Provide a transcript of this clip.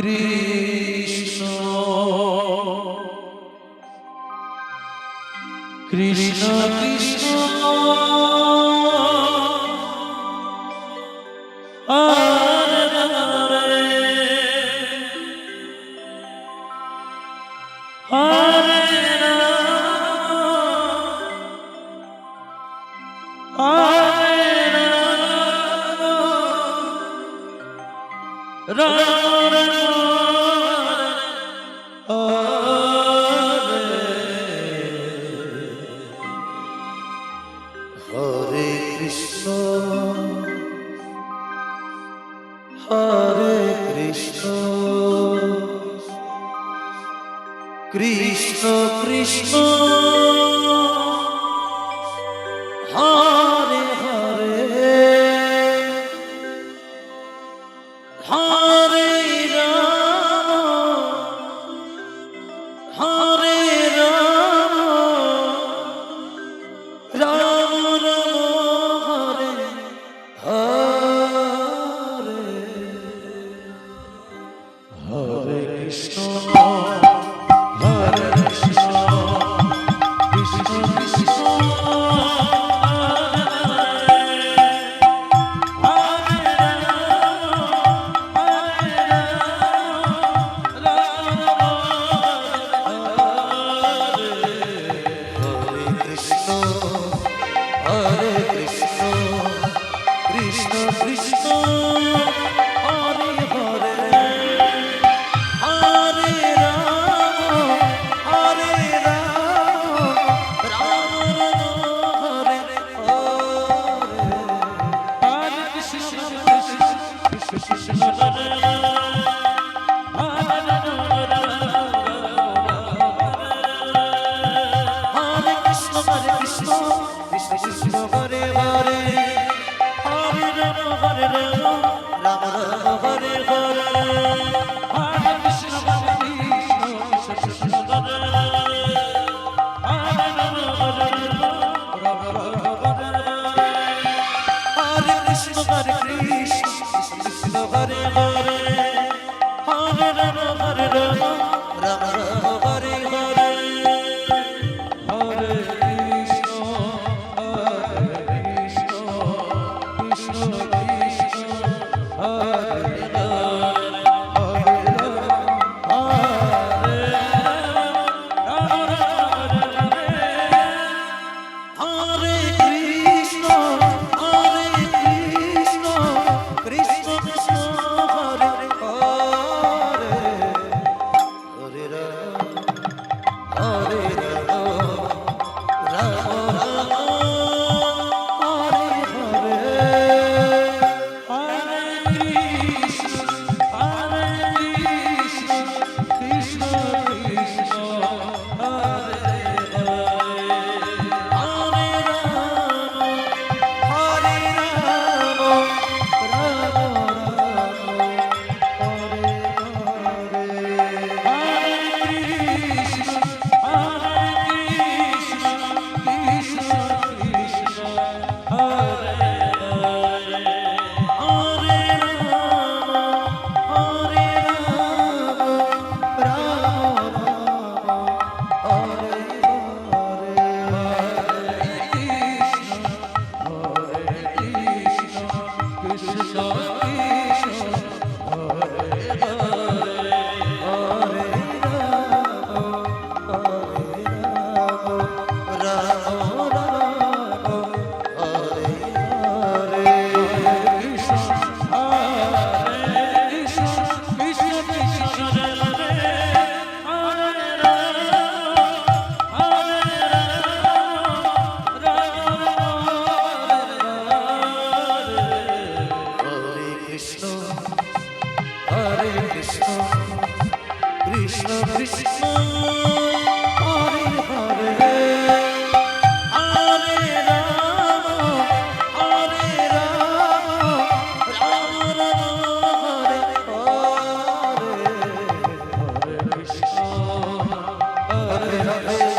Krishna Krishna Krishna Hare Hare Hare Ram Hare Krishna Hare Krishna Krishna Krishna Hare Hare Hare Ram Hare Ram Ram Ram Hare Hare Hare Krishna Hare Krishna Krishna Krishna Hare Krishna, Krishna Krishna, Hare Hare, Hare Rama, Hare Rama, Rama Rama, Hare Hare, Hare Krishna, Krishna Krishna, Hare Krishna, Hare Krishna. Krishna Hare Hare Hare Rama Hare Rama Rama Rama Hare Hare Hare Krishna Hare Krishna Krishna Hare Hare Hare Rama Hare Rama Rama Rama Hare Hare Hare Krishna Hare Krishna Krishna Hare Hare Hare Rama Hare Rama Rama Rama Hare Hare Krishna Krishna Hare Hare Hare Rama Hare Rama Rama Rama Hare Hare Hare Krishna Hare Hare